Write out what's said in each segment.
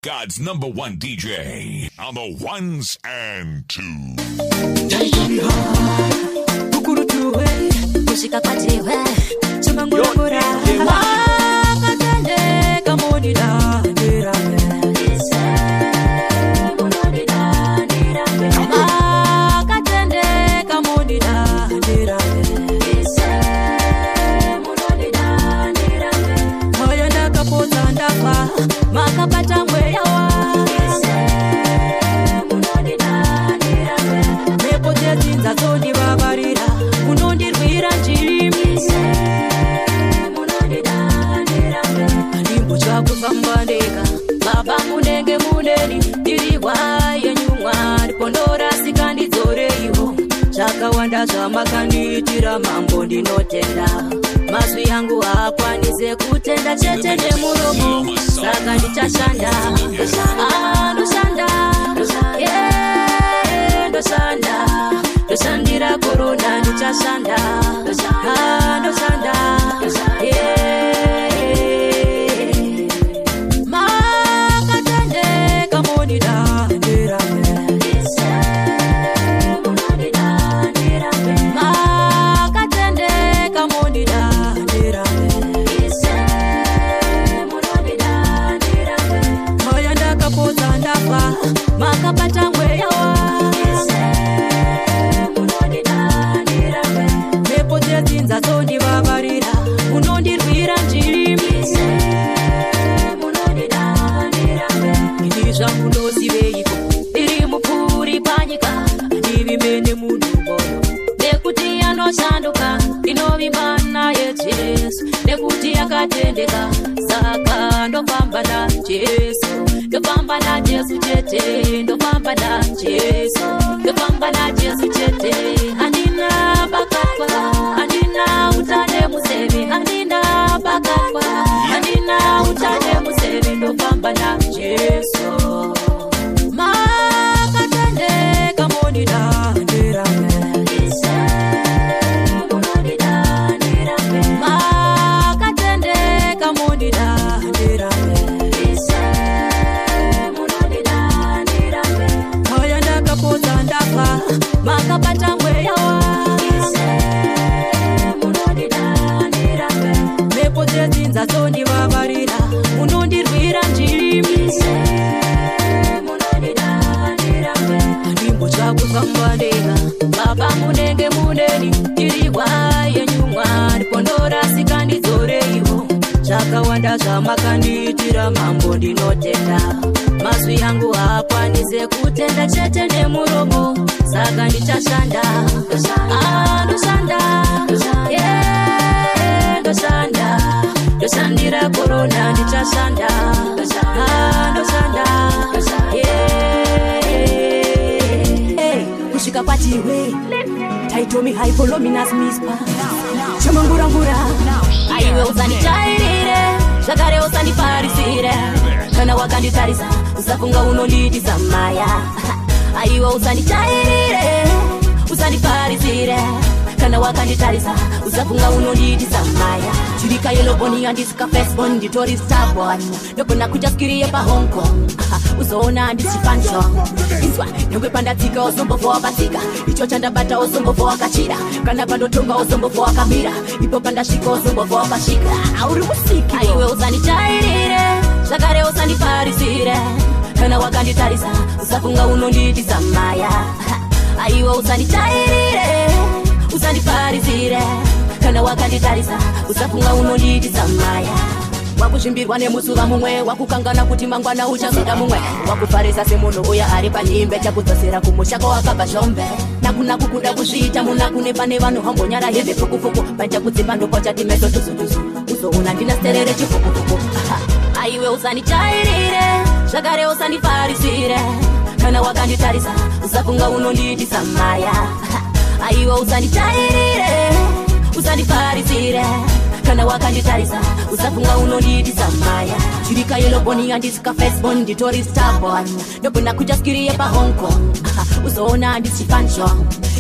God's #1 DJ on the ones and twos. Baba munenge muneni diriwa yenyumwa pondora sikandi dzoreiwo chakawanda zvamakandiitira mambo ndinotenda mazwi yangu haakwanise kutenda chete nemuromo saka ndichashanda ndoshandira korona ndichashanda ndoshanda nekuti yakatendeka saka ndofamba na Jesu chete ndofamba na Jesu chete andina bakakwa andina utane museve andina bakakwa andina utane museve ndofamba na Jesu makatende kamonida makapata mweyawa mepo dzezinza dzondivavarira unondirwira njimi andimbo chakufambandeka baba munenge muneni diriwa yenyumwa pondora sikandidzoreiwo chakawanda zvamakandiitira mambo ndinotenda mazwi yangu haakwanise kutenda chete nemuromo saka ndichashanda ndoshandira korona ndichashanda kusvika kwatiwe taitomi haipolominas mispa chamangurangura aiwe usandichairire zvakare usandiparisire kana wakanditarisa usafunga unondidisa maya aiwe usandichairire usandiparisire kana wakanditarisa usafunga unondidisa maya chirika yeloboni andisika firstborn nditori starbon ndogona kuita skiri yepa Hong Kong uzoona ndisifanjo izwa nyongwe pandatsika usombovwa patsika icho chandabata usombovwa wakachira kana pandotonga usombovwa wakamira ipo pandasvika usombovwa wakasvika auri musiki aiwe usandichairire zvakare usandiparisire kana wakanditarisa usafunga unondidisa maya aiwe usandichairire usandiparisire kana wakanditarisa usafunga unondidisa maya wakuzvimbirwa nemusuva mumwe wakukangana kuti mangwana uchazoda mumwe wakufarisa semunhu uya ari panhimbe chakudzosera kumusha kwawakabva zvombe nakuna kukuda kuzviita munakune pane vanhu hambonyara heve fukufuku panchakudzimba ndokwachati meso tuzutuzu uzoona ndina sterere chifukufuku aiwe usandichairire zvakare usandifarisire kana wakanditarisa usafunga unondidisa maya aiwe usandichairire usandifarisire kana wakanditarisa usafunga unondiitisa maya chirika yeloboni andisika Facebook nditori starboy ndopona kujaskiriye pa Hong Kong uzoona ndisifanshwa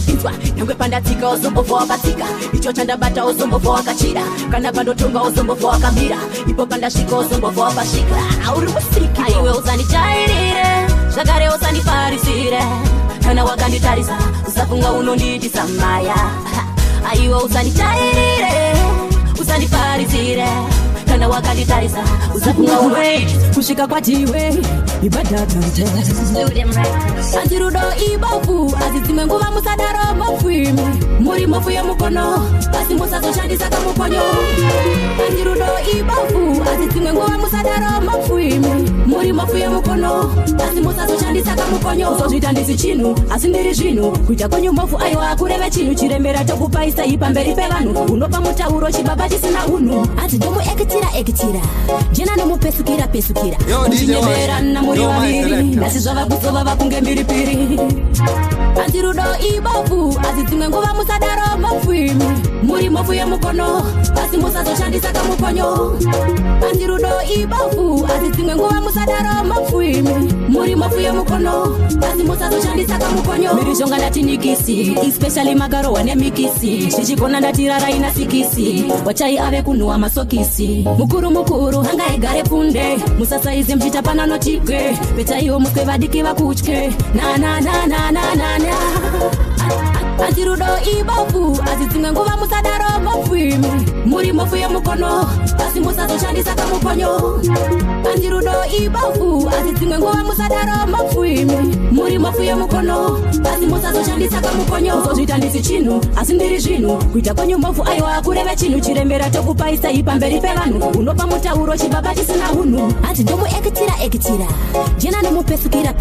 inzwa nyangwe pandatika uzombovoa batika icho chandabata uzombovoa kachira kana pandotunga uzombovoa kamira ipo pandashika uzombovoa pashika uri musiki iwe uzandijairire zvakare uzandiparisire kana wakanditarisa usafunga unondiitisa maya aiwe uzandijairire uzandiparisire kana wakanditarisa usafunga unondiitisa kusvika kwatiwe ibadakante andirudo ibofu asi dzimwe nguva musadaro mofwimi muri mofu yemukono asi musazoshandisa kamukonyo andirudo ibofu asi dzimwe nguva musadaro mofwimi muri mofu yemukono asi musazoshandisa kamukonyo uzozvita ndisi chinhu asi ndiri zvinhu kuita kwenyu mofu aiwa kureve chinhu chirembera tokupaisa ipamberi pevanhu unopa mutauro chibaba chisina unhu asi ndomuekitira jena nomupesukira muchinyeverana muri vaviri nasi zvava kuzova vakunge mbiripiri andirudo ibofu asi dzimwe nguva musadaro mofwimi muri mofu yemukono asi musazoshandisa kamukonyo andirudo ibofu asi dzimwe nguva musadaro mofwimi muri mofu yemukono asi musazoshandisa kamukonyo mirishonga ndatinikisi especially magarohwa nemikisi zvichigona ndatirara ina sikisi wachai ave kunhuwa masokisi mukuru hanga igare pfunde musasaize mchita pananotikwe petaiwo muswe vadiki vakutye andirudo ibofu asi dzimwe nguva musadaro mofwimi muri mofu yemukono asi musazoshandisa kamukonyo andirudo ibofu asi dzimwe nguva musadaro mofwimi muri mofu yemukono asi musazoshandisa kamukonyo uzozvita ndisi chinhu asi ndiri zvinhu kuita kwenyu mofu aiwa kureve chinhu chirembera tokupaisa ipamberi pevanhu unopa mutauro chibaba chisina unhu ati ndomuekitira jena nomupesukira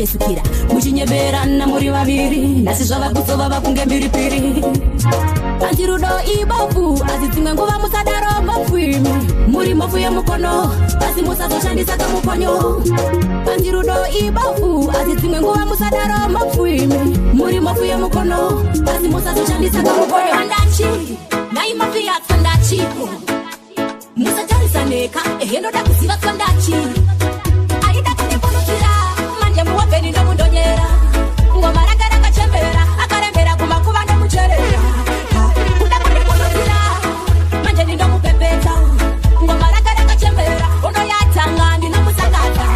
muchinyeverana muri vaviri nasi zvava kuzova vakunge mbiripiri andirudo ibofu asi dzimwe nguva musadaro mofwimi muri mofu yemukono asi musazoshandisa kamukonyo andirudo ibofu asi dzimwe nguva musadaro mofwimi muri mofu yemukono asi musazoshandisa kamukonyo andachi naimafia tsandachipo musatarisaneka ehenoda kuziva tsandachi aida kuneponokira manje muwapeni nomundonyera ngoma rakarangachembera akarembera kumakuva nomucherera kuda kuneponokira manje nindomupepeta ngoma rakarangachembera unoyatanga ndinomusakata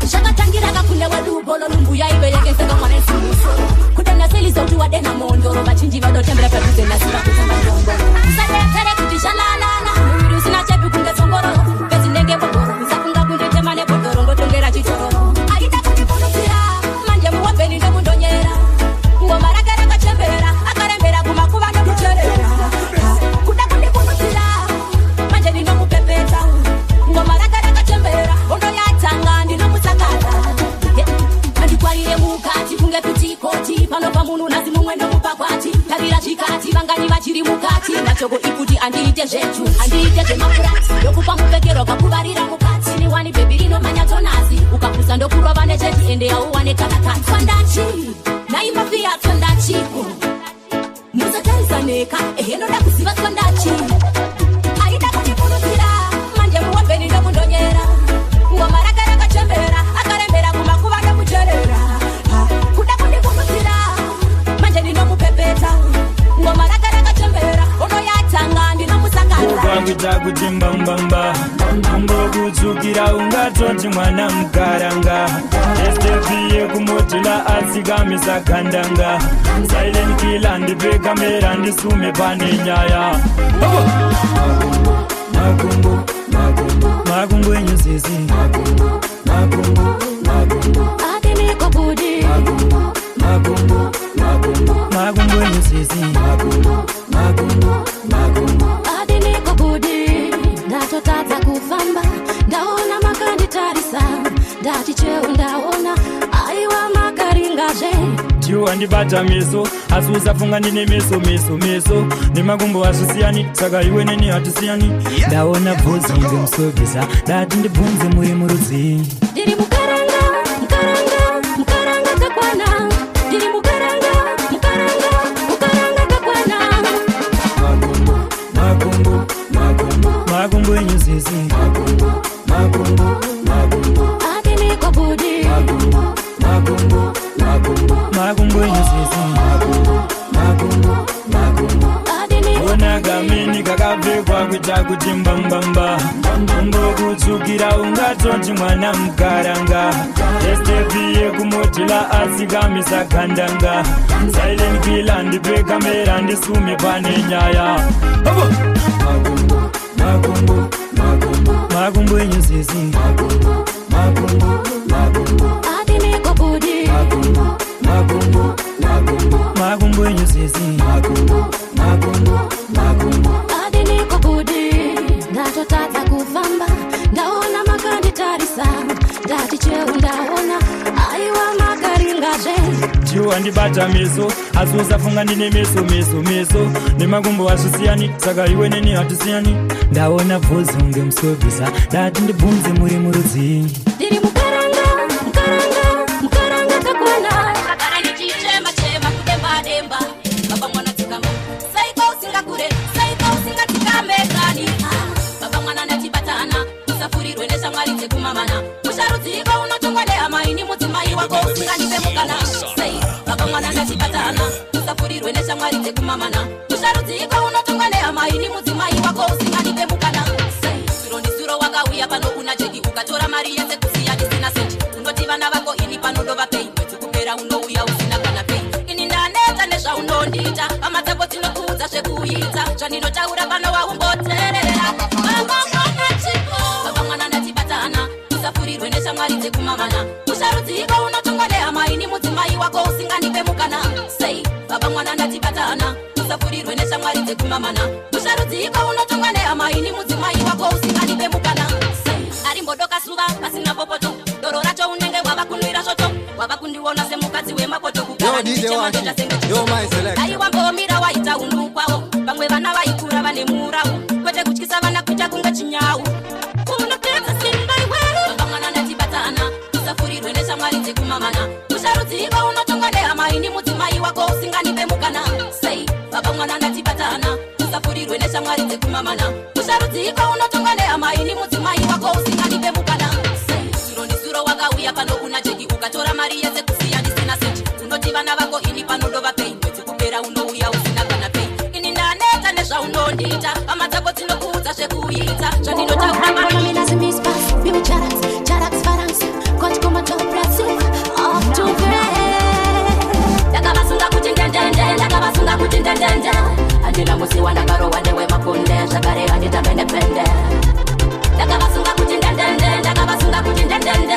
zvakatangira kakune wadubolo lumbuya ive yekeseka mwana esumuso kudanaselizokuti wadena mondoro vachinji vadotembera padhuze nasira kutamba ndongo usadetsere kuti zvalalala muviri usina chepi kunge tsongoro pezinenge bogoro usafunga kunditema nebhodhoro ndotongera chitororo aida kutiponokira manje muwapeni ndomundonyera ngoma rakarangachembera akarembera kumakuva nomucherera kuda kundiponokira manje ndindomupepeta ngoma rakarangachembera unoyatanga ndinomusakata andikwarire mukati kunge pitikoti panopa munhu nasi mumwe ndomupakwati tarira zvikati vangani vachiri mukati ndachoko ikuti andiite zvetu andiite zvemapurati ndokupa mupfekero kakuvarira mukati niwani bhebi rinomanya tonasi ukapusa ndokurova necheti ende yauwane kanakati tsandachi naimafia tsandachiko musatarisaneka ehenoda kuziva tsandachi aida kutipunukira manje muwapeni ndomundonyera ngoma rakarangachembera akarembera kumakuva nomucherera kuda kundipunukira manje ndinomupepeta ngoma rakarangachembera unoyatanga ndinomusakata ukakuita kuti mbambamba mbokudzukira ungatoti mwana mukaranga estepi yekumotila asikamisa gandanga silent killer ndipe kamera ndisume pane nyaya makumbo enyu sisi atiniko budi makumbo enyu sisi atiniko budi ndatotadza kufamba ndaona makanditarisa ndati cheu ndaona aiwa makaringazve tiwo andibata meso asi usafunga ndine meso nemakumbo azvisiyani saka iwe neni hatisiyani ndaona bvudzi ngemusovisa ndati ndibvunze muri murudzi ndiri mukaranga kakwana ndiri mukaranga kakwana makumbo kuti mbambamba mbokutsukira ungatonti mwana mukaranga estepi yekumotela asikamisa gandanga silent killer ndipe kamera ndisume pane nyaya makumbo enyuzezi adiniko kudi makumbo enyuzezi adiniko kudi ndatotadza kufamba ndaona makanditarisa ndati cheu ndaona aiwa makaringazve chiwa ndibata meso asi usafunga ndine meso nemakumbo hazvisiyani saka iwe neni hatisiyani ndaona bvudzi unge musobvisa ndati ndibvunze muri murudzi ndiri mukaranga kakwana kakara ndichichema kudemba baba mwana tikamba saiko usingakure saiko usingatikambekani baba mwana ndatibatana usafurirwe neshamwari dzekumamana musharudziko unotongwa nehamaini mudzimai wako usinganipe mukana sei baba mwana ndatibatana usafurirwe neshamwari dzekumamana musharudziko unotongwa nehamaini mudzimai wako usinganipe mukana sei suro ndisuro wakauya pano una jeki ukatora mari yese kusiya ndisina senti unoti vana vako ini panodova pei mwedzi kupera unouya usina kana pei ini ndaneta nezvaunondiita hama dzako dzinokuudza zvekuita zvandinotaura pano waumboteerera baba mwana ndatibatana usafurirwe neshamwari dzekumamana musharudziko unotongwa nehamaini mudzimai wako usinganipe mukana sei baba mwana ndatibatana usafurirwe neshamwari dzekumamana musharudziko unotongwa nehamaini mudzimai wako usinganipe mukana sei arimbodoka suva pasina popoto doro racho unenge wava kunwira zvoto wava kundiona semukadzi wemapoto aiwambomira waita undu kwavo vamwe vana vaikura vane murau kwete kutyisa vana kuita kunge chinyau unopedza simba iwe baba mwana ndatibatana usafurirwe neshamwari dzekumamana musharudziko unotongwa nehamaini mudzimai wako usinganipe mukana sei baba mwana ndatibatana usafurirwe neshamwari dzekumamana musharudziko unotongwa nehamaini mudzimai wako usinganipe mukana sei suro ndisuro wakauya pano una jeki ukatora mari yese kusiya ndisina senti unoti vana vako ini panodova pei mwedzi kupera unouya usina kana pei ini ndaneta nezvaunondiita hama dzako dzinokuudza zvekuita zvandinotaura ndakavasunga kuti ndendende handina musiwa ndakarowa ndewemakunde zvakare handitambendepende ndakavasunga kuti ndendende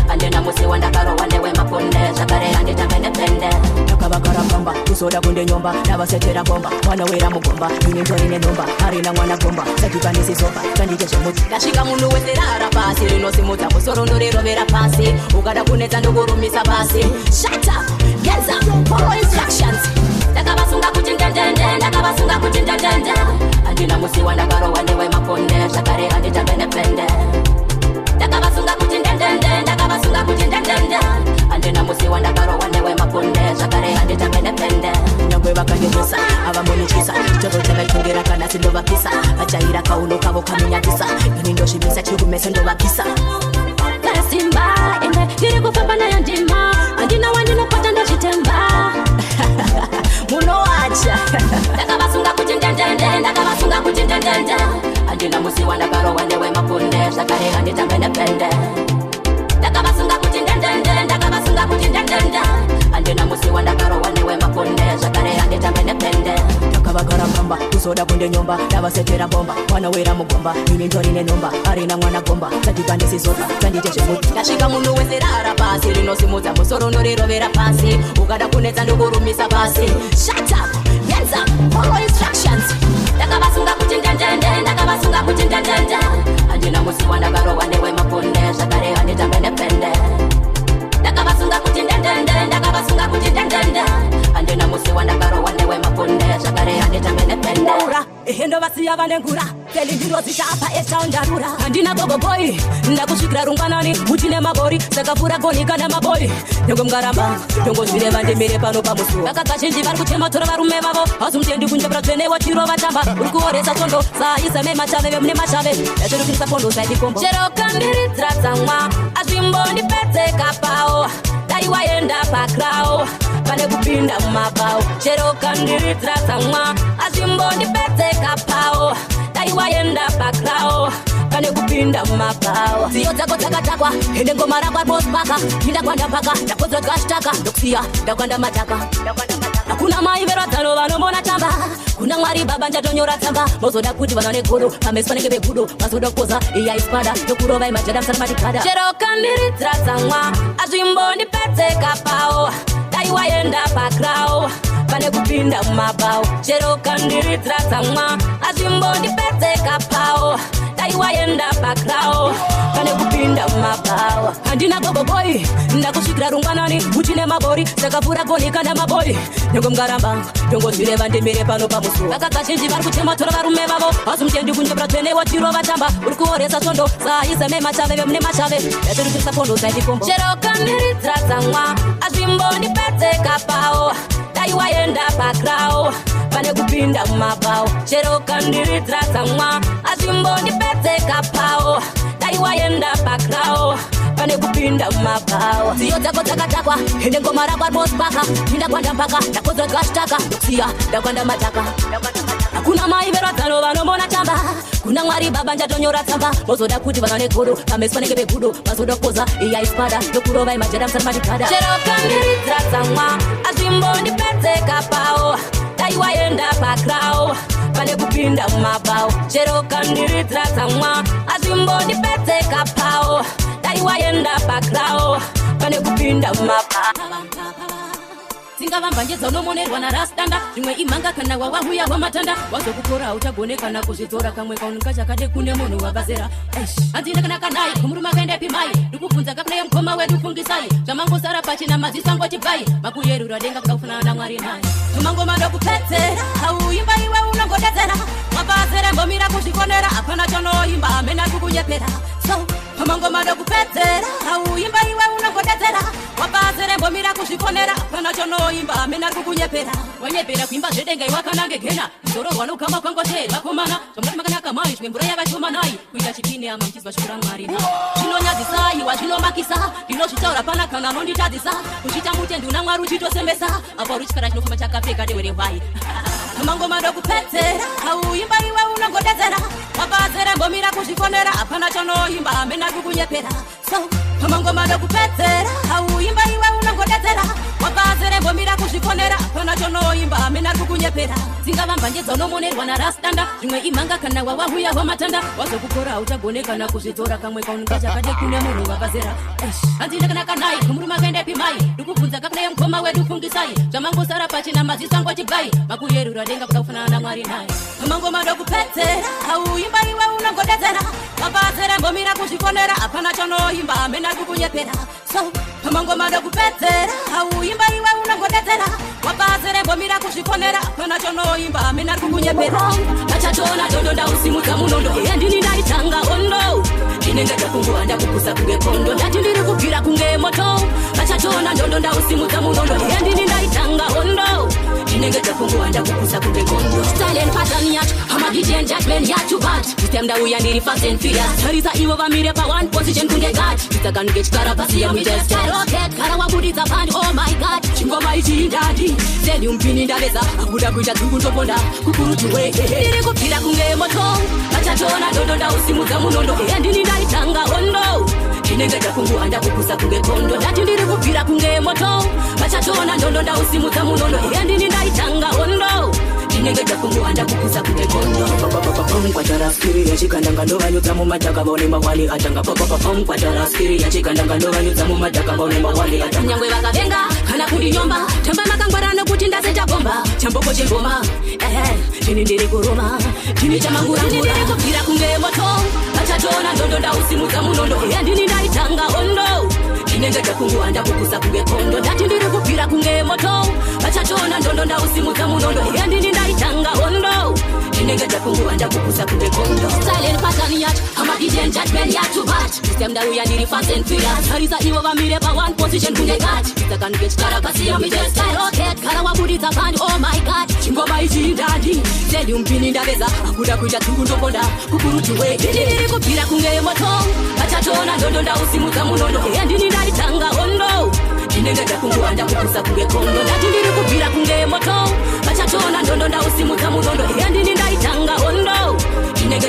handina musiwa ndakarowa ndewemakunde zvakare handitambendepende ndakavagara pamba kuzoda kundenyomba ndavasetera bomba mwanowera mugomba ini ntorine nhomba harina mwana gomba sakikanisizoba tandite zvemuti ndasvika munhu wese rara pasi rinosimudza musoro ndorirovera pasi ukada kunetsa ndokurumisa pasi shut up hands up follow instructions ndakavasunga kuti ndendende handina musiwa ndakarowa ndewemakonde zvakare handitambendepende ndakavasunga kuti ndendende handina musiwa ndakarowa ndewemakonde zvakare handitambendepende nyangwe vakandivisa avamonityisa tozotevaitungira kana sindovapisa vajaira kauno kavo kaminyatisa ini ndozvimisa chirumeso ndovapisa kasimba ende ndiri kufamba nayo ndima handina wandinopata ndochitemba munowacha ndakavasunga kuti ndendende handina musiwa ndakarowa ndewemakonde zvakare handitambendepende ndakavasunga kuti ndendende handina musiwa ndakarowa ndewemakonde zvakare handitambendepende ndakavagara pamba kuzoda kundenyomba ndavasetera bomba mwanowera mugomba ini ntorine nhomba harina mwana gomba tadhikanisizova tandite zvemuti ndasvika munhu wese rara pasi rinosimudza musoro ndorirovera pasi ukada kunetsa ndokurumisa pasi shut up hands up follow instructions ndakavasunga kuti ndendende handina musiwa ndakarowa ndewemakonde zvakare handitambendepende ndakavasunga kuti ndendende handina musiwa ndakarowa ndewemakonde zvakare handitambendepende ndovasiya vanengura teli ndinozitapa esaundarura handina boboboi ndakusvikira rungwanani uchine mabori sakapfura goni kana maboi nyengo mngaramba ndongozvireva ndimire pano pamusuwo vakadzazhinji vari kuchema tora varume vavo hazumutendi kunjevura dzvenewo chiro vatamba uri kuoresa tsondo saiseme machave vemune mashave yachirukirisa pondo saidikombo chero kandiridzira tsamwa azvimbondipedzeka pawo dai waenda pakrao pane kupinda mumabao chero kandiridzira tsamwa azvimbondipedzeka pawo dai waenda pakrao pane kupinda mumabhawa ziyo dzako dzakatakwa ende ngoma rakwa bospaka inda kwanda mpaka ndakodzwa dzashtaka ndokusiya ndakwanda mataka hakuna mai verodzano vanomona tamba kuna mwari baba njatonyora tsamba mozoda kuti vana negodo pamesi panenge vegudo mazoda kukoza iyaispada ndokurovai majada msana matikada chero kandiridzira tsamwa azvimbondipedzeka pawo dai waenda pakrao pane kupinda mumabhawa chero kandiridzira tsamwa azvimbondipedzeka pawo dai waenda pakrao pane kupinda mumabhawa handina gogoboi ndakusvikira rungwanani uchine mabori sakapfura goni kana maboi nengomngaramba ndongozvireva ndemere pano pamusuwo vakakazhinji vari kuchematora varume vavo hazumutendi kunjebura twenewo tiro vatamba uri kuoresa svondo saiseme machave vemune machave yatirikisa pondo zaidikombo chero kandiridzira tsamwa azvimbondipedzeka pawo dai waenda pakrao pane kupinda mumabhawa chero kandiridzira tsamwa azvimbondipedzeka pawo dai waenda pakrao pane kupinda mumabhawa ziyo dzako dzakatakwa ende ngoma rakwa bospaka inda kwanda mpaka ndakodzwa dzashtaka ndokusiya ndakwanda mataka hakuna mai verodzano vanomona tamba kuna mwari baba njatonyora tsamba mozoda kuti vana negodo pamesi panenge vegudo mazoda kukoza iyaispada ndokurovai majada msana matikada chero kandiridzira tsamwa azvimbondipedzeka pawo dai waenda pakrao pane kupinda mumabhawa chero kandiridzira tsamwa azvimbondipedzeka pawo dai waenda pakrao pane kupinda mumabhawa dzingava mbanje dzaunomonerwa narastanda zvimwe imhanga kana wawahuya wamatanda wazokukora uchagonekana kuzvidzora kamwe kaunonga chakade kune munhu wabazera handina kana kanai kumurume akaenda pimai ndikubvunza kakune mukoma wedu fungisai zvamangosara pachina mazisango chibvai makuyerura denga kukakufanana namwari nai zvamangomada kupedzera hauimba iwe unongodedzera mabazere mbomira kuzvikonera hapana chonoimba amena kukunyepera so pamangomada kupedzera hauimba iwe unongodedzera wabazere mbomira kuzvikonera hapana chonoimba amena kukunyepera wanyepera kuimba zvedenga iwakanange gena zororwa nokama kwangoteri vakomana zvamati makanaka mai zvimwe mvura yavachomanai kuita chipini ama mchizwa shukura mwari zvinonyadzisai wazvinomakisa ndinozvitaura pana kana anonditadzisa kuchita mutendi una mwari uchitosembesa apa uri chikara chinofamba chakapfeka dewerevai pamangomada kupedzera hauimba iwe unongodedzera wabazere mbomira kuzvikonera hapana chonoimba amena kukunyepera so pamangomada kupedzera hauimba iwe unongodedzera wabazere mbomira kuzvikonera hapana chonoimba amena kukunyepera dzingava mbanje dzaunomonerwa narastanda zvimwe imhanga kana wawahuya wamatanda wazokukora uchagonekana kuzvidzora kamwe kaunonga chakade kune munhu wabazera handina kana kanai kumurume akaenda pimai ndikubvunza kakune mukoma wedu fungisai zvamangosara pachina mazisango chibvai makuyerura denga kuda kufanana namwari nai pamangomada kupedzera hauimba iwe unongodedzera wabazere mbomira kuzvikonera hapana chonoimba amena kukunyepera so pamangomada kupedzera hauimba iwe unongodedzera wabazere mbomira kuzvikonera hapana chonoimba amena kukunyepera vachatona dondo ndausimudza munondo yandini ndaitanga ondo ndinenge ndakunguva ndakukusa kunge kondo ndati ndiri kubvira kunge moto vachatona ndondo ndausimudza munondo yandini ndaitanga ondo ndinenge ndakunguva ndakukusa kunge kondo silent pattern yacho hamadijeni judgment yacho but system ndauya ndiri fast and furious tarisa ivo vamire pa one position kunge god nditsakanuke chikara pasi yamujest rocket kara wabudidza band oh my god chingoma ichi ndadi seli umpini ndaveza akuda kuita dzungu ndoponda kukurutuwe ndiri kubvira kunge moto vachatona ndondo ndausimudza munondo yandini ndaitanga ondo ndinenge ndakunguva ndakukusa kunge kondo ndati ndiri kubvira kunge moto vachatona ndondo ndausimudza munondo yandini ndaitanga ondo ndinenge ndakunguva ndakukusa kunge kondo kwatara skiri yachikandanga ndovanyudza mumadhaka vaone mawali atanga kwatara skiri yachikandanga ndovanyudza mumadhaka vaone mawali atanga nyangwe vakavenga kana kundinyomba tamba makangwara nokuti ndaseta bomba chamboko chengoma ndini ndiri kuruma ndini chamangurangura ndiri kubvira kunge moto vachatona ndondo ndausimudza munondo yandini ndaitanga ondo ndinenge ndakunguva ndakukusa kunge kondo ndati ndiri kubvira kunge moto vachatona ndondo ndausimudza munondo yandini ndaitanga ondo ndinenge ndakunguva ndakukusa kunge kondo silent pattern yacho hamadijeni judgment yacho but system ndauya ndiri fast and furious tarisa ivo vamire pa one position kunge god nditsakanuke chikara pasi yamujest rocket kara wabudidza band oh my god chingoma ichi ndadi seli umpini ndaveza akuda kuita dzungu ndoponda kukurutuwe ndiri kubvira kunge moto vachatona ndondo ndausimudza munondo yandini ndaitanga ondo ndinenge ndakunguva ndakukusa kunge kondo ndati ndiri kubvira kunge moto vachatona ndondo ndausimudza munondo yandini ndaitanga ondo ndinenge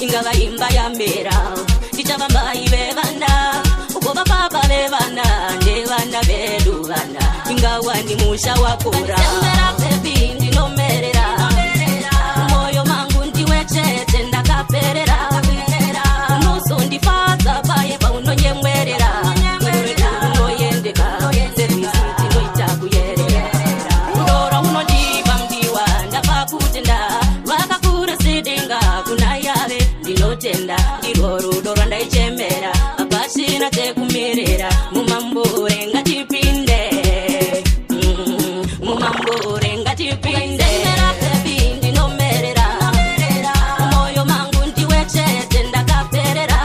ingava imba yamera ndichava mai vevana ukova baba vevana ndevana vedu vana ingawa ni musha wakura bebi ndinomerera moyo mangu ndiwe chete ndakaperera unozondifadza paye paunonyemwerera unoyendeka servisi tinoita kuyerera ndora unondipa mdiwa ndapakutenda vakakura sidenga kuna yave ndinotenda ndiro rudo rwandaichemera apasina tekumirira mumambure ngatipinde mumambure ngatipinde ndinomerera moyo mangu ndiwe chete ndakaperera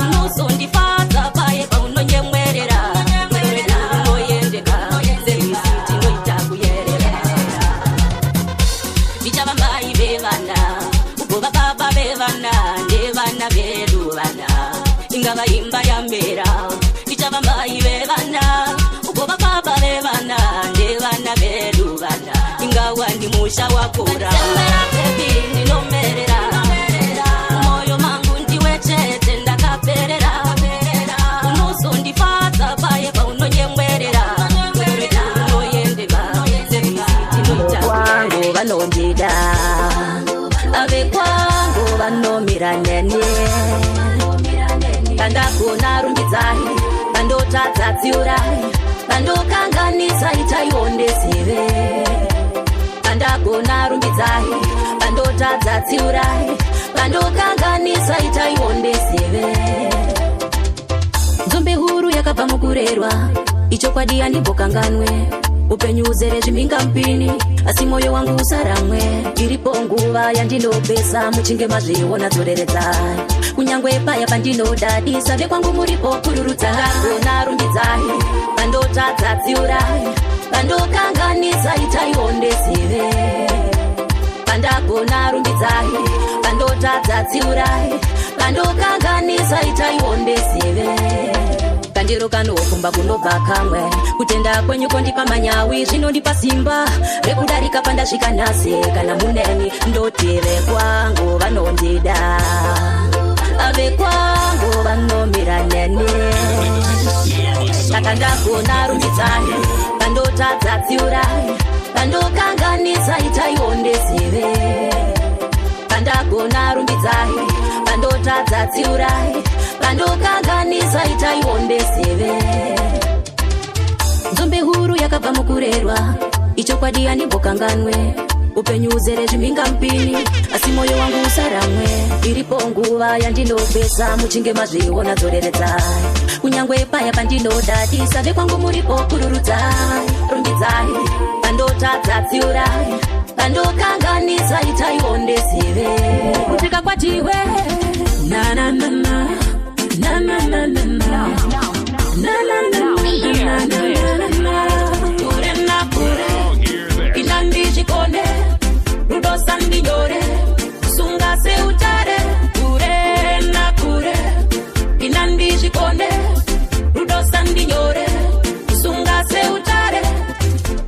unozondifadza paye paunonyemwerera unoyendeka servisi tinoita kuyerera ndichava mai vevana ukova baba vevana ndevana vedu vana ingava imba yamera ndichava mai vevana ukova baba vevana ndevana vedu vana ingawa ndi musha wakura bebi ndinomerera moyo mangu ndiwe chete ndakaperera unozondifadza paye paunonyemwerera unoyendeka servisi tinoita kwangu vanondida ave kwangu vanomira nene pandakona rumbidzai pandotadza tsiurai pandokanganisa itaiondezive pandakona rumbidzai pandotadza tsiurai pandokanganisa itaiondezive nzombe huru yakabva mukurerwa ichokwadi handimbokanganwe upenyu uzere zviminga mpini asi moyo wangu usaramwe iripo nguva yandinopesa muchinge mazviona dzoreredzai kunyangwe paya pandinodadisa vekwangu muripo kururudzai kona rumbidzai pandotadza tsiurai pandokanganisa itaiondezive pandagona rumbidzai pandotadza tsiurai pandokanganisa itaiondezive kandiro kanokumba kunobva kamwe kutenda kwenyu kondipa manyawi zvinondipa simba rekudarika pandasvika nhasi kana muneni ndotire kwangu vanondida ave kwangu vanomira nene saka ndagona rumbidzai pandotadza tsiurai pandokanganisa itaiondezive pandagona rumbidzai pandotadza tsiurai pandokanganisa itaiondezive nzombe huru yakabva mukurerwa ichokwadi handimbokanganwe upenyu uzere zviminga mpini asi moyo wangu usaramwe iripo nguva yandinopesa muchinge mazviona dzoreredzai kunyangwe paya pandinodadisa vekwangu muripo kururudzai rumbidzai pandotadza tsiurai pandokanganisa itaiondezive kutika kwatiwe na na na na na na na na na na na na na kure na kure inandishikone rudo sandinyore sunga seutare kure na kure inandishikone rudo sandinyore sunga seutare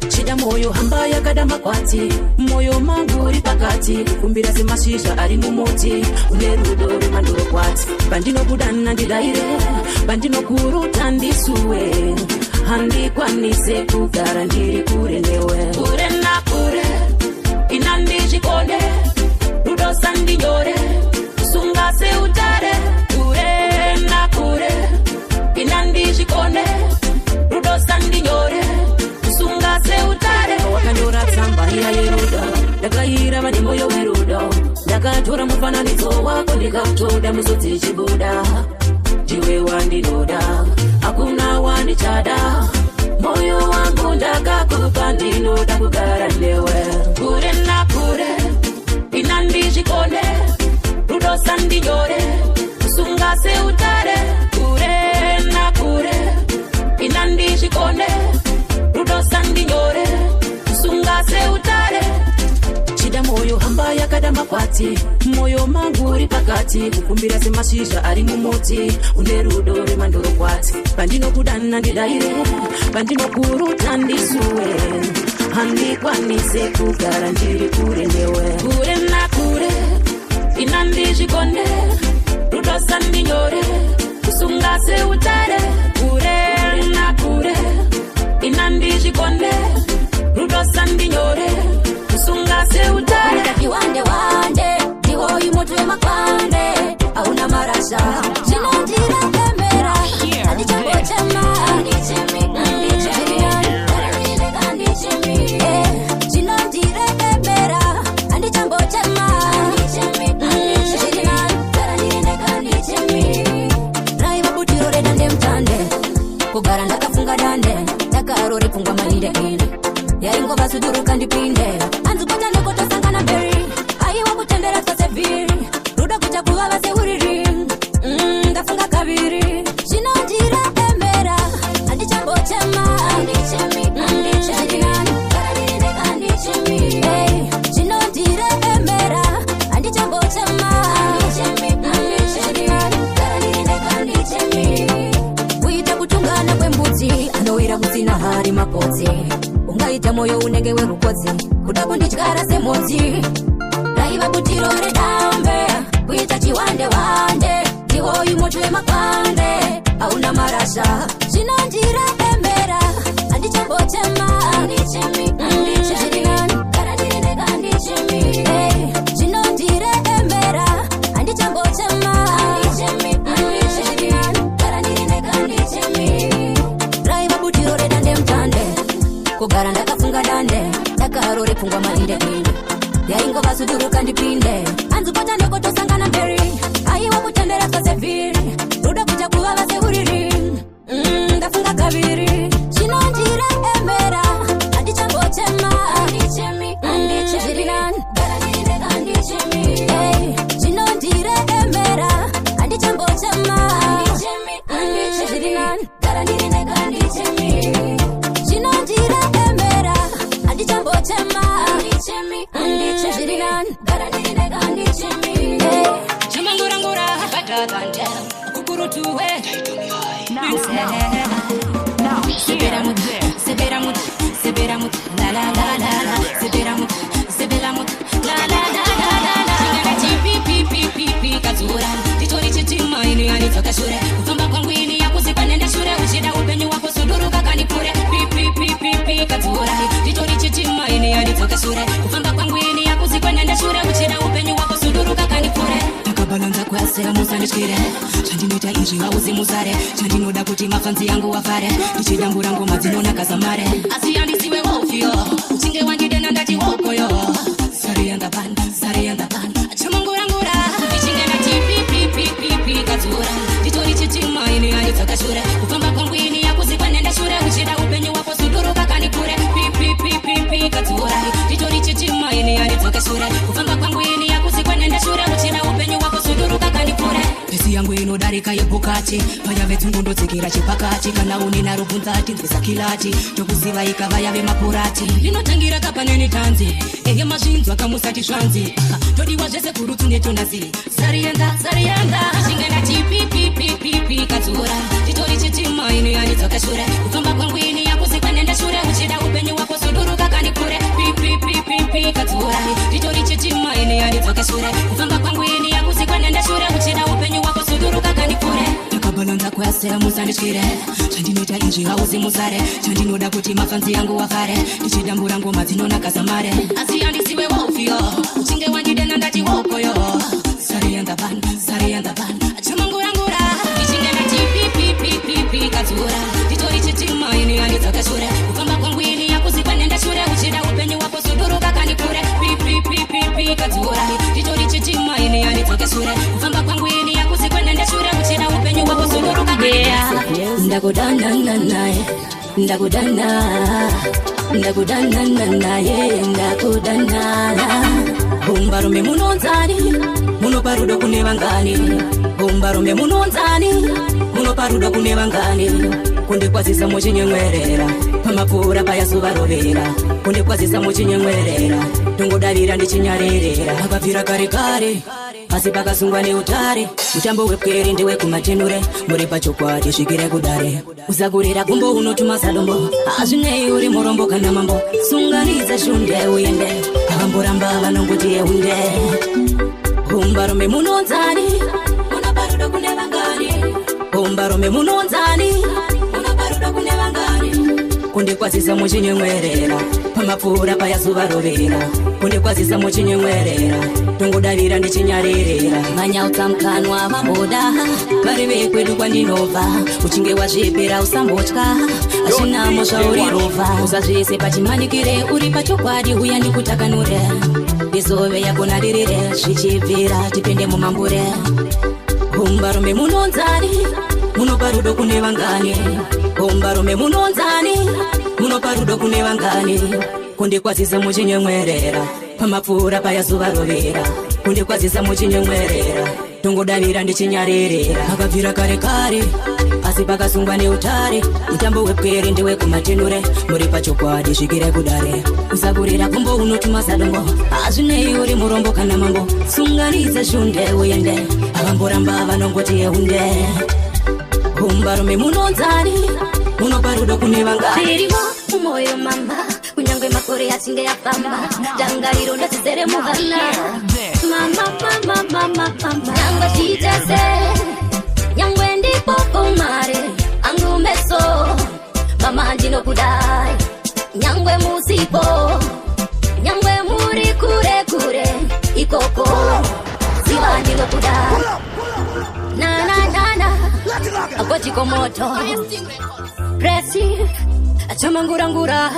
chida moyo hamba yakada makwati moyo mangu uri pakati kumbira semashizha ari mumuti une rudo remandoro kwati pandinobuda nandidaire pandinokuruta ndisuwe handikwanise kugara ndiri kure newe kure na kure inandishikone rudo sandinyore sunga seutare kure na kure inandishikone rudo sandinyore sunga seutare wakanyora tsamba iya yerudo ndakaira vane moyo werudo ndakatora mufananidzo wako ndikautoda musodzi chibuda ndiwe wandinoda hakuna wandichada moyo wangu ndakakupa ndinoda kugara newe kure na kure inandishikone rudo sandinyore sunga seutare kure na kure inandishikone rudo sandinyore sunga seutare chida moyo hamba yakada makwati moyo mangu uri pakati kukumbira semashizha ari mumuti une rudo remandoro kwati pandinokuda nandidaire pandinokuruta ndisuwe handikwanise kugara ndiri kure newe kure na kure inandi zvikonde rudo sandinyore kusunga seutare kure nakure inandi zvikonde rudo sandinyore kusunga seutare kiwande wande ndiwoyu moto wemakwande hauna marasha chinondira pemera andichambochema chinondire pemera andichambochema raiva butiro redande mutande kugara ndakafunga dande ndakaro repfungwa mainde ine yaingova suduruka ndipinde anzupota nekotosangana mberi aiwa kutendera twasevhiri ruda kuita kuvava seuriri ndafunga kaviri chinondira pemera andichambochema chinondire pemera andichambochema kuita kutungana kwembudzi anowira kusina hari mapodzi ungaita moyo unenge werukodzi kuda kundityara semodzi raiva butiro redambe kuita chiwande wande ndiwoyu moto wemakwande hauna marasha chinondira pemera andichambochema chinondire pemera andichambochema raiva butiro redande mutande kugara ndakafunga dande ndakaro repfungwa mainde ine yaingova suduruka ndipinde anzupota nekotosangana mberi aiwa kutendera twasevhiri ruda kuita kuvava seuriri ndafunga kaviri chinondire pemera andichambochema chinondire pemera andichambochema chinondire pemera andichambochema chamangurangura patadande kukurutuwe seberamut la la la la la seberamut la la la la la pi kazura titori chitima ini anitoka shure kufamba kwangu ini yakuzikwa nenda shure uchida upenyu wako suduruka kanipure pi kazura titori chitima ini anitoka shure kufamba kwangu ini yakuzikwa nenda shure uchida upenyu wako suduruka kanipure akabalanza kwasera musandishkire chandinoita izvi hauzimuzare chandinoda kuti mafanzi yangu wafare ndichidambura ngoma dzinona kazamare asi andisiwe wofio uchinge wandidena ndati wokoyo sari and the band chamangurangura ichinge ndati pi kazura nditori chitima ini anitoka shure kufamba kwangu ini yakuzikwa nenda shure uchida upenyu wako suduruka kanipure pi kazura nditori chitima ini anitoka shure kufamba kwangu ini yakuzikwa nenda shure uchida upenyu wako suduruka kanipure pesi yangu inodarika yebukati paya vetungu ndotsikira chipakati kana unina rubvunzati ndisakilati tokuziva ikava yave mapurati inotangira kapaneni tanzi eye mazvinzwa kamusati zvanzi todiwa zvese kurutsu netonasi sarienda chingana pi kazura nditori chitima ini anidzoka shure kufamba kwangu ini yakuzikwa nenda shure uchida upenyu wako suduruka kanipure pi kazura nditori chitima ini anidzoka shure kufamba kwangu ini yakuzikwa nenda shure uchida upenyu wako suduruka kanipure akabalanza kwasera musandityire chandinoita izvi hauzimuzare chandinoda kuti mafanzi yangu wafare ndichidambura ngoma dzinona kazamare asi andisiwe wofio uchinge wandidena ndati wokoyo sari and the band chamangurangura ichinge ndati pi kazura nditori chitima ini andidzoka shure kufamba kwangu ini yakuzikwa nenda shure uchida upenyu wako suduruka kanipure pi kazura nditori chitima ini andidzoka shure kufamba kwangu ini yakuzikwa nenda shure uchida upenyu wako suduruka kanipure ndakudana naye ndakudana bombarume munonzani munoparudo kune vangani bombarume munonzani munoparudo kune vangani kundikwazisa muchinyemwerera pamapfuura payasuvarovera kundikwazisa muchinyemwerera tongodavira ndichinyarerera akabvira kare pasi pakasungwa neutare mutambo wepwere ndewekumatenure muri pachokwadi svikire kudare usakurira gumbo unotuma sadombo azvinei uri murombo kana mambo sunganidza shunde uende akamboramba vanongoti eunde Umbarume munonzani unaparudo kune vangani Umbarume munonzani unaparudo kune vangani Kundikwazisa muchinyemwerera pamapfuura payazuva rovera Kundikwazisa muchinyemwerera tongudavira ndichinyarerera manyautsa mkanwa vamboda vari vekwedu kwandinobva uchinge wazvipera usambotya achinamo zvaurirova usazviise pachimanikire uri pachokwadi uya ndikutakanure ndizove yako naririre zvichibvira tipende mumambure Umbarume munonzani munoparudo kune vangani Umbarume munonzani munoparudo kune vangani Kundikwazisa muchinyemwerera pamapfuura payazuva rovera Kundikwazisa muchinyemwerera tongodavira ndichinyarerera makabvira kare kare asi pakasungwa neutare mutambo wepwere ndewekumatenure muri pachokwadi zvikire kudare usakurira kumbo unotuma sadongo azvinei uri murombo kana mambo sunganidze shunde uyende avamboramba vanongoti yeunde Umbarume munonzani munoparudo kune vangani zvirimo umoyo mama kunyange makore achinge yapamba dangariro ndadzizere muhana mama nyangwe chitese nyangwe ndipo kumare angu meso mama ndinokudai nyangwe musipo nyangwe muri kure kure ikoko ziva ndinokudai na akotiko moto presi achamangurangura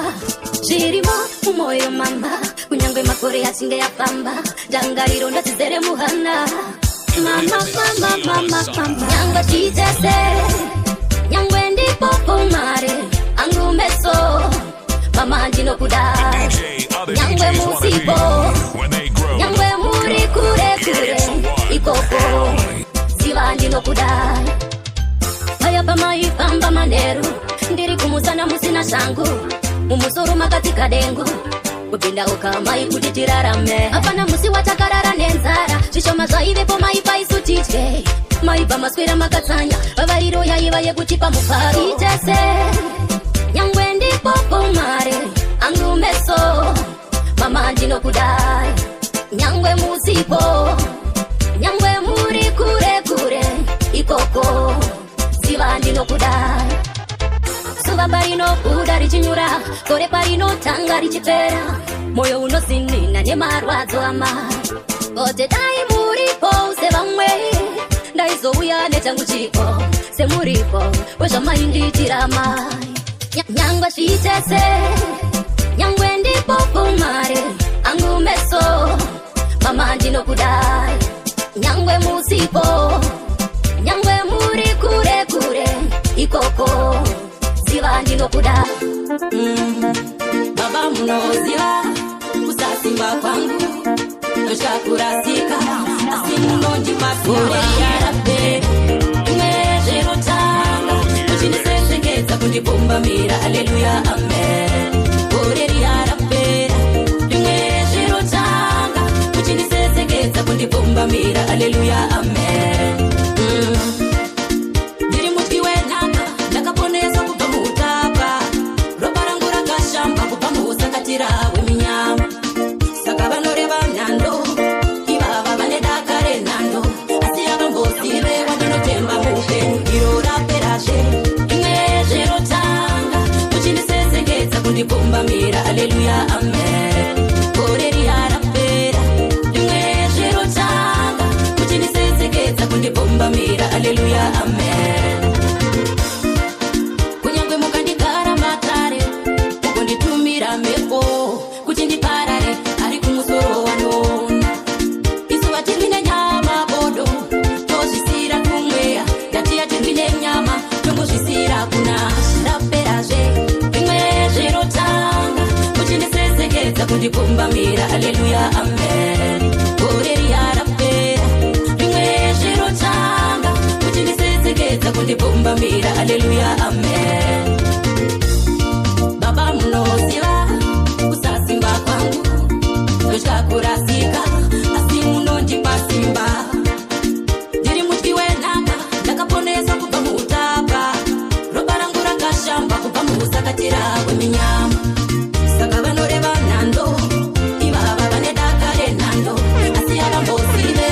zvirimo umoyo mama kunyange makore achinge yapamba dangariro ndadzizere muhana mama nyangwe chitese nyangwe ndipo kumare angu meso mama ndinokudai nyangwe musipo nyangwe muri kure kure ikoko ziva ndinokudai paya pamaipamba manheru ndiri kumusana musina shangu mumusoro makatika dengu kupinda ukamai kuti tirarame hapana musi watakarara nenzara zvishoma zvaivepo maipaisu titye maipa maswera makatsanya vavariro yaiva yekutipa mufaro itese nyangwe ndipo kumare angu meso mama ndinokudai nyangwe musipo nyangwe muri kure kure ikoko ziva ndinokudai zuva parinobuda richinyura kore parinotanga richipera moyo unozinina nemarwadzo amai kote dai muripo sevamwe ndaizouya nechangu chipo semuripo wezvamaindiitira mai nyangwe zvitese nyangwe ndipo kumare angu meso mama ndinokudai nyangwe musipo nyangwe muri kure kure ikoko ziva ndinokuda baba munoziva kusasimba kwangu noshakurasika asi munondipasure yarape imezverotanga uchindisesengedza kundipumbamira aleluya amen koreri yarapera imezverotanga uchindisesengedza kundipumbamira aleluya amen weminyama saka vanoreva nhando ivava vane dakare nhando asi avambosive wandinotemba muupenyu iro raperazve imwe zverotanga uchindisesengedza kundipumbamira aleluya amen koreri yarapera imwe zverotanga uchindisesengedza kundipumbamira aleluya amen kunyange mukandigara matare mukunditumira mhepo kuti ndiparare ari kumusoro wanona isu vatirwine nyama bodo tozvisira kumweya ndatiya tirwine nyama tongozvisira kuna ndaperazve imwe zverotanga uchindisesengedza kundipumbamira aleluya amen koreri yarapera imwe zverotanga uchindisesengedza kundipumbamira aleluya amen baba munoziva kusasimba kwangu noshakurasika asi munondipa simba ndiri mutyi wenhaka ndakaponesa kubva muutapa ropa rangu rakashamba kubva muusakatira weminyama saka vanoreva nhando ivava vane dakare nhando asi havambosive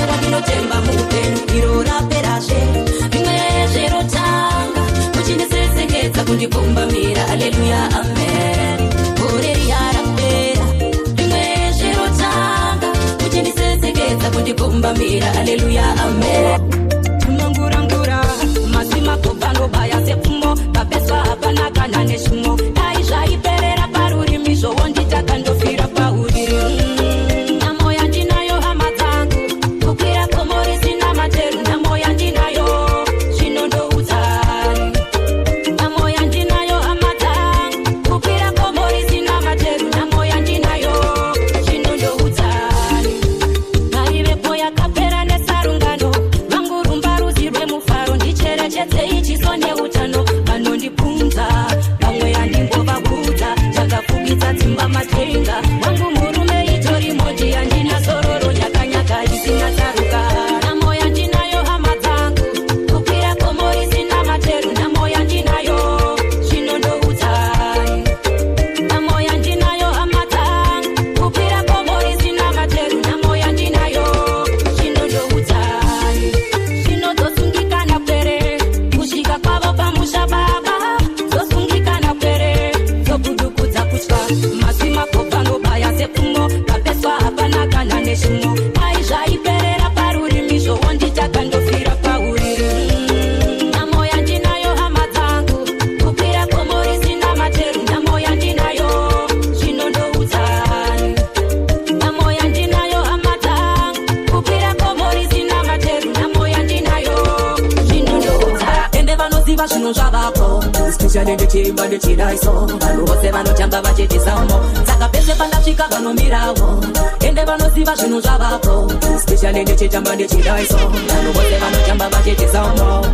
pambamira haleluya amen mangurangura masima kopano baya sepumo babeswa hapana kana neshumo aisha iperera paruri misho wondita kandofira pauriri namoya ndinayo hamatangu kukwira komori sina materu namoya ndinayo shinondo utari namoya ndinayo hamatangu kukwira komori sina materu namoya ndinayo shinondo utari naive poya kapera nesarungano vangurumba ruzirwe mufaro ndicherechedze ichisone utano vanondipunza vamwe yandingovabudza chakafugidza dzimba matenga wangu murume itori moji yandina sororo nyakanyaka isina taruka namoya ndinayo hama dzangu kukwira komori sina materu namoya ndinayo shinondo utari namoya ndinayo hama dzangu kukwira komori sina materu namoya ndinayo shinondo utari shinodosungikana kwere kusvika kwavo pamusha baba zosungikana kwere zobudukudza kutya masima kopanobaya sepumo papeswa hapana kana neshumo aizvaiperera parurimi zvowonditakandofira pauriri namoya ndinayo hama dzangu kukwira komori sina materu namoya ndinayo shinondo utari namoya ndinayo hama dzangu kukwira komori sina materu namoya ndinayo shinondo utari ende vanoziva zvinhu zvavako especially ndichimba ndichidaiso vanhu vose vanotamba vachitisamo saka pese pandasvika vanomirawo ende vanoziva zvinhu zvavako especially ndichitamba ndichidaiso vanhu vose vanotamba vachitisamo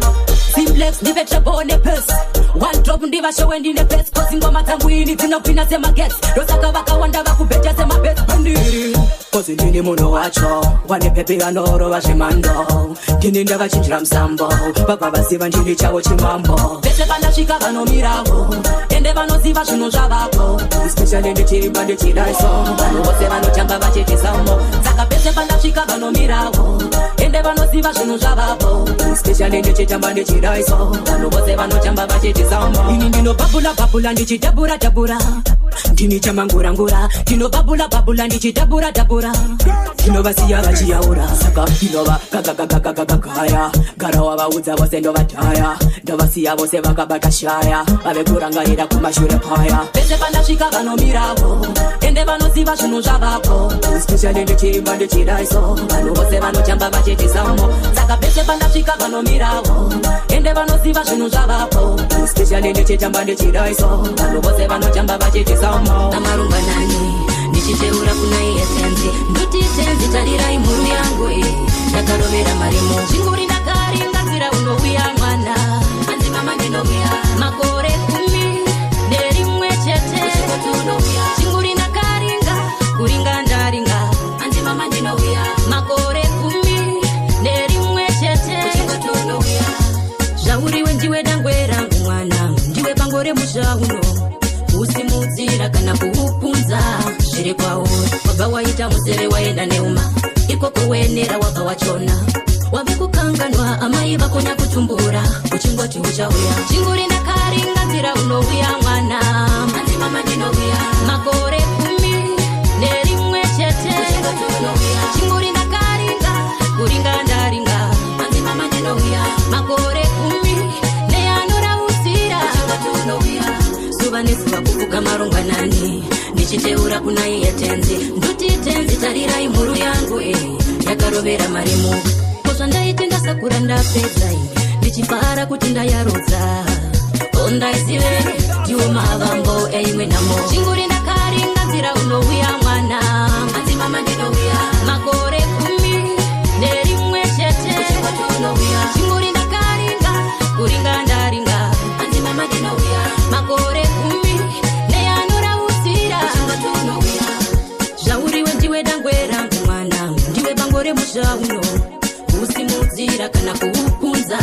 Simplex ndive treble nepes one drop ndivashowe ndine pes kozi ngoma dzangu ini dzinopinda semagets ndosaka vakawanda vakubheta semabets pandiri kozi ndini munhu wacho wane pepe anorova zvemhando ndini ndavachinjira musambo vabva vaziva ndini chavo chimambo vese vandasvika vanomirawo ende vanoziva zvinhu zvavako especially ndichimba ndichidaiso vanhu vose vanotamba vachitisamo saka pese pandasvika vanomirawo ende vanoziva zvinhu zvavako especially ndichitamba ndichidaiso vanhu vose vanotamba vachitisamo ini ndinobhabhula ndichidhabura ndini chamangurangura ndinobhabhula ndichidhabura ndinovasiya vachiyaura saka ndinova gagagagagagagaya gara wavaudza vose ndovataya ndovasiya vose vakabata shaya vave kurangarira kumashure paya pese pandasvika vanomirawo ende vanoziva zvinhu zvavako especially ndichimba ndichidaiso vanhu vose vanotamba vachitisamo saka pese pandasvika vanomirawo ende vanoziva zvinhu zvavako especially ndichitamba ndichidaiso vanhu vose vanotamba vachitisamo namarungwanani ndichiteura kuna iye tenzi nduti tenzi tarirai mhuru yangu ndakarovera marimo chinguri ndakaringazira unouya mwana anzi mama ndinouya makore 11 chete chinguri ndakaringa kuringa ndaringa anzi mama ndinouya makore 11 chete zvauriwe ndiwe dangwe rangu mwana ndiwe pangore mushauno usimudzira kana kuupunza zviri kwawo wabva waita muzere waenda neuma ikoko wenera wabva wachona wave kukanganwa amai vakonya kutumbura uchingoti uchauya chinguri ndakaringazira unouya mwana anzi mama ndinouya makore 11 chete chinguri ndakaringa kuringa ndaringa anzi mama ndinouya makore 10 neanorausira zuva nezuva kufuka marongwanani ndichiteura kuna iye tenzi nduti tenzi tarirai mhuru yangu yakarovera marimu kozvandaiti ndasakura ndapedza ndichifara kuti ndayarudza ondaizive ndiwo mavambo eimwe nhamo chinguri ndakaringazira unouya mwana anzi mama ndinouya makore 11 chete chinguri ndakaringa kuringa ndaringa anzi mama ndinouya makore 10 neanorausira zvauriwe ndiwe dangwe rangu mwana ndiwe bangore mushauno usimudzira kana kuupunza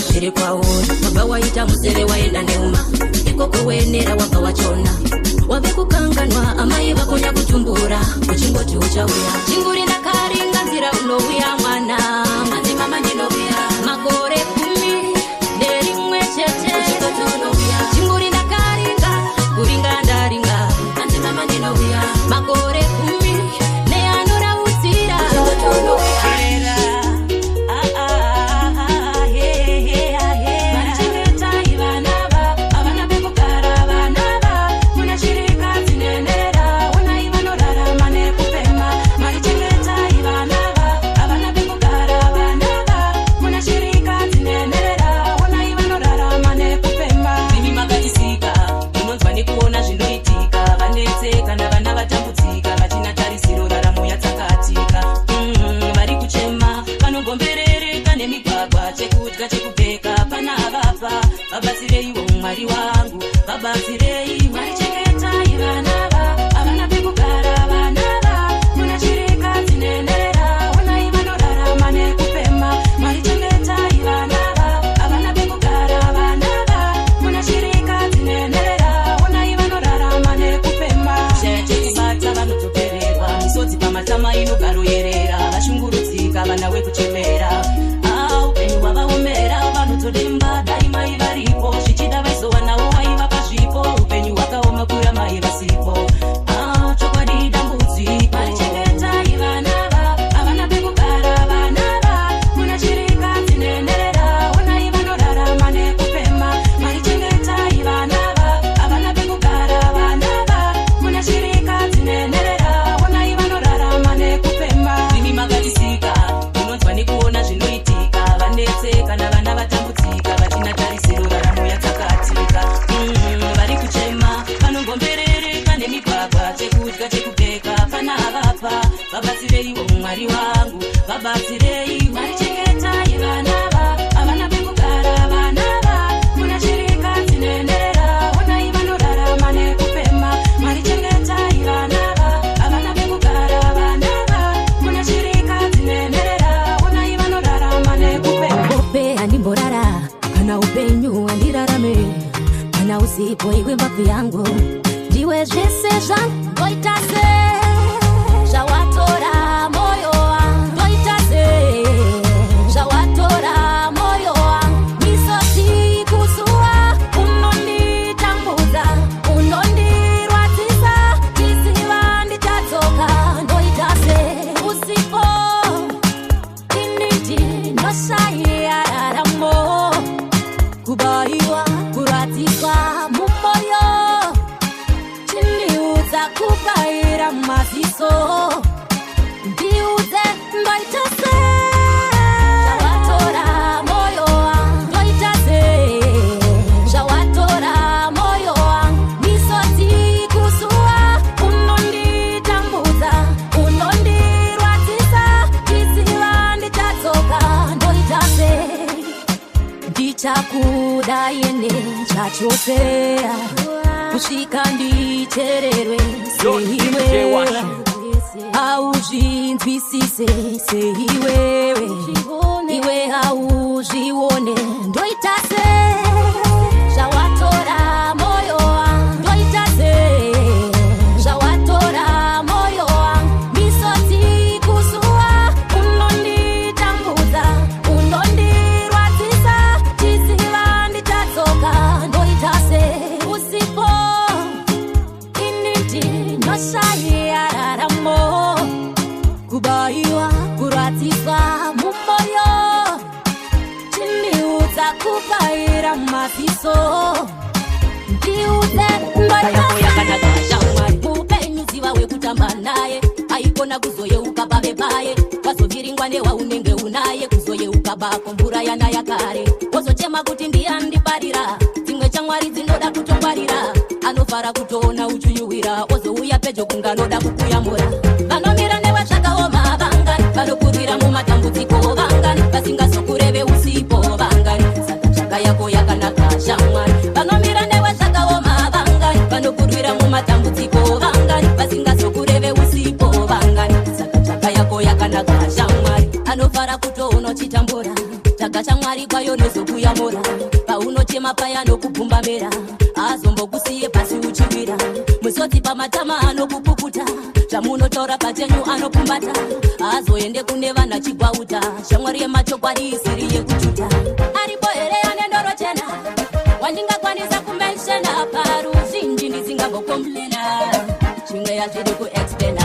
zviri kwawo wabva waita muzere waenda neuma ikoko wenera wabva wachona wave kukanganwa amai vakonya kutumbura uchingoti uchauya chinguri ndakaringazira unouya mwana anzi mama ndinouya makore 11 chete chinguri ndakaringa kuringa ndaringa anzi mama ndinouya makore 10 neanorausira vabatsirei marichengetai vanava havana pekugara vanava munachireka dzinenera onai vanorarama nekupema marichengetai vanava havana pekugara vanava munachireka dzinenera onai vanorarama nekupema chekubata vanotopererwa misodzi pamatama inogaro yerera vashungurudzika vana wekuchemera upenyu hwavaomera vanotodemba dai mai varipo zvichida vaizowanawo vaiva pazvipo upenyu hwakaoma kura mai vasipo chokwadi dambudziko marichengetai vanava havana pekugara vanava munachireka dzinenera onai vanorarama nekupema marichengetai vanava havana pekugara vanava munachireka dzinenera onai vanorarama nekupema imi makatisika unonzwa nekuona zvinoitika vanetse kana vana vatambudzika vachina tarisiro raramo yatsakatika vari kuchema vanongomberereka nemigwagwa chekudya chekupfeka pana avapa vabatsireiwo mwari wangu vabatsirei marichengetai vanava havana pekugara vanava munachireka dzinenera onai vanorarama nekupema marichengetai vanava havana pekugara vanava munachireka dzinenera onai vanorarama nekupema ope andimborara kana upenyu andirarame kana usipo iwe mbavu yangu ndiwe zvese zvangoita se zvawatora moyo wangu ndoita se zvawatora moyo wangu misodzi kuzuva unonditambudza unondirwadzisa chisiva ndichatsoka ndoita se usipo initi ndinoshaya raramo kubaiwa kuradziswa mumoyo chindiudza kubaira maziso ndiudze ndoita se zvawatora moyo wangu ndoita se zvawatora moyo wangu misodzi kuzuva unonditambudza unondirwadzisa chisiva ndichatsoka ndoita se ndichakuda ine chachopera kusvika nditererwe seiwewe hauzvinzwisise seiwewe iwe hauzvione ndoita se zvawatora moyo wangu ndoita se zvawatora moyo wangu misodzi kuzuva unonditambudza unondirwadzisa chisiva ndichatsoka ndoita se usipo initi ndinoshaya raramo kubaiwa kurwadziswa mumoyo chindiudza kubaira maziso ndiudze ndoita upenyu ziva wekutamba naye aikona kuzoyeuka pave paye wazoviringwa newaunenge unaye kuzoyeuka bako mvura yanaya kare wozochema kuti ndiyandiparira dzimwe chamwari dzinoda kutongwarira anofara kutoona uchuyuwira wozouya pedyo kunganoda kukuyamura vanomira nevazvakaoma vangani vanokurira mumatambudziko vangani vasingazokureve usipo vangani saka tsvaka yako yakanaka shamwari vanomira nevazvakaoma vangani vanokurira mumatambudziko vangani vasingazokureve usipo vangani saka tsvaka yako yakanaka shamwari anofara kutoona uchitambura tsvaka chamwari kwayo nozokuyamura paunochema paya nokugumbamera azombokusiye pasi uchiwira musodzi pamatama anokupukuta zvamunotaura pachenyu anokumbata azoende kune vana chigwauta shamwari yemachokwadi isiri yekututa aripo here anendoro chena wandingakwanisa kumenshena paruzhinji ndisingambokomplena chimwe yazviri kuexplena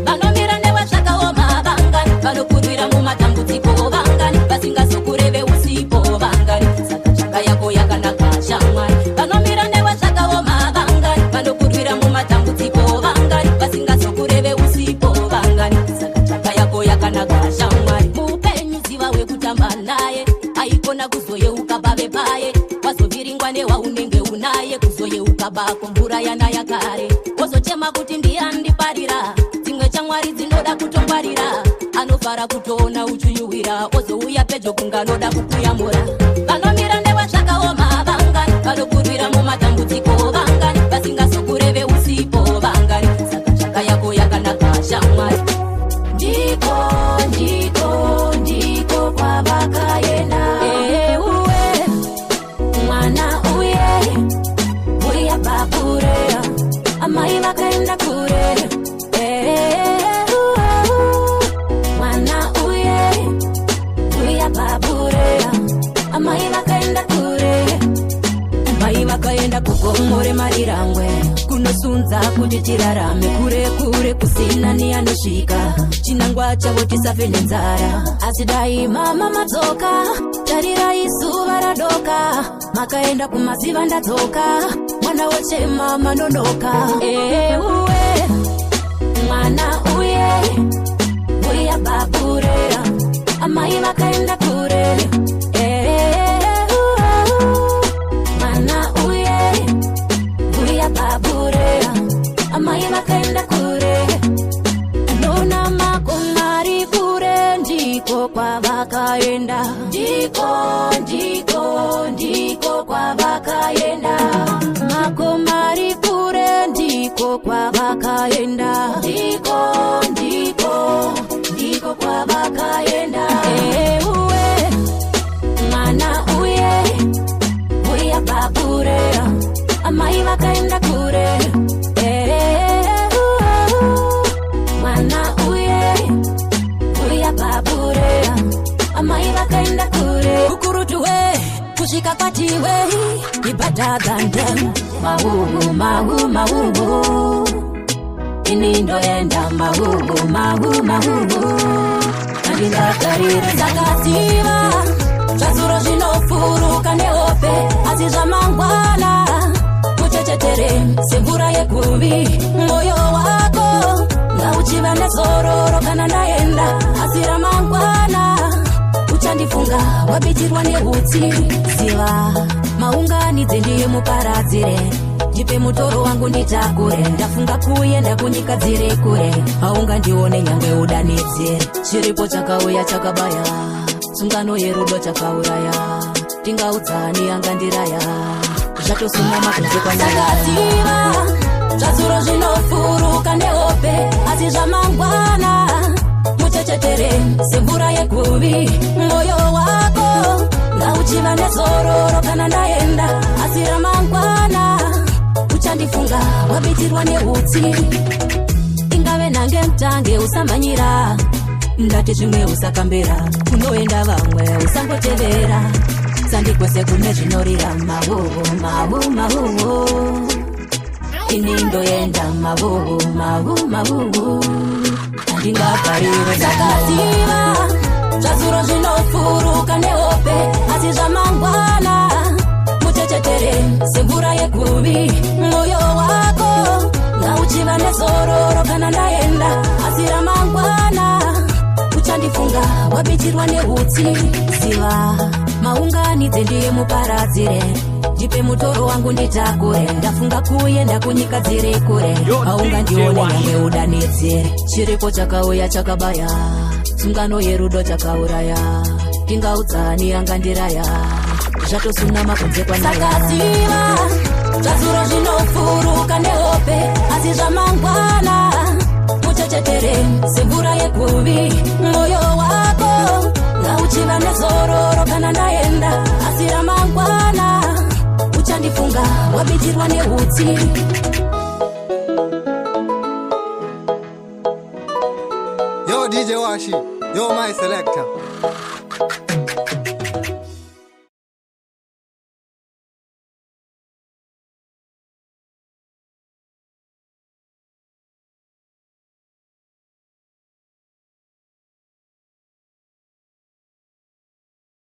vanomira nevazvakaoma vangani vanokurwira mumatambudziko vangani vasingazokureve usipo vangani saka tsvaka yako yakanaka shamwari vanomira nevazvakaoma vangani vanokurwira mumatambudziko vangani vasingazokureve usipo vangani saka tsvaka yako yakanaka shamwari mupenyu ziva wekutamba naye aikona kuzoyeuka pave paye wazoviringwa newaunenge unaye kuzoyeuka bako mvura yanaya kare wozochema kuti ndiyandiparira dzimwe chamwari dzinoda kutongwarira anofara kutoona uchuyuwira wozouya pedyo kunganoda kukuyamura vanomira nevazvakaoma vangani vanokurwira muma matambudziko vangani vasingazokureve usipo vangani saka chaka yako yakanaka shamwari ndiko kwavakaenda uwe mwana uye uya bakurea amai vakaenda kure mwana uye uya bakurea amai vakaenda kure mai vakaenda kugomore marirangwe kunosunza kuti tirarame kure kure kusina nianosvika chinangwa chavo tisafe nenzara asi dai mama madzoka tarirai zuva radoka makaenda kumaziva ndadzoka mwana wochema manonoka uwe mwana uye uya baburea amai vakaenda kure mwana uye uya baburea amai vakaenda kure nona makomari kure ndiko kwavakaenda ndiko kwavakaenda makomari kure ndiko kwavakaenda ndiko kwavakaenda uwe mwana uye uya baburea amai vakaenda kure mwana uye uya baburea amai vakaenda kure ukurutuwe kusvika kwatiwe ibhadhadhandem mahuhu ini ndoenda mahuhu andingagarire sakaziva zvazuro zvinofuruka nehope asi zvamangwana muchechetere semvura yekuvi mwoyo wako ngauchiva nezororo kana ndaenda asi ramangwana uchandifunga wabitirwa neutsi ziva maunganidze ndiye muparadzire ndipe mutoro wangu nditakure ndafunga kuenda kunyika dziri kure haungandione nyangwe udanidzire chiripo chakauya chakabaya sungano yerudo chakauraya tingaudzani angandiraya zvatosina makunze kwandakaziva zvazuro zvinofuruka nehope asi zvamangwana muchechetere semvura yekuvi mwoyo wako ngauchiva nezororo kana ndaenda asi ramangwana uchandifunga wabitirwa neutsi ingave nange mtange usamhanyira ndati zvimwe usakambira kunoenda vamwe usangotevera sandikwese kune zvinorira mahuhu ini ndoenda mahuhu andingagarire sakaziva zvazuro zvinofuruka nehope asi zvamangwana muchechetere semvura yekuvi mwoyo wako ngauchiva nezororo kana ndaenda asi ramangwana uchandifunga wabitirwa neutsi ziva maunganidze ndiye muparadzire ndipe mutoro wangu nditakure ndafunga kuenda kunyika dziri kure haungandione nyangwe udanidzire chiripo chakauya chakabaya sungano yerudo chakauraya tingaudzani angandiraya zvatosuna makunze kwandakaziva zvazuro zvinofuruka nehope asi zvamangwana muchechetere semvura yekuvi mwoyo wako ngauchiva nezororo kana ndaenda asi ramangwana uchandifunga wabitirwa neutsi Yo DJ Washi, yo my selector.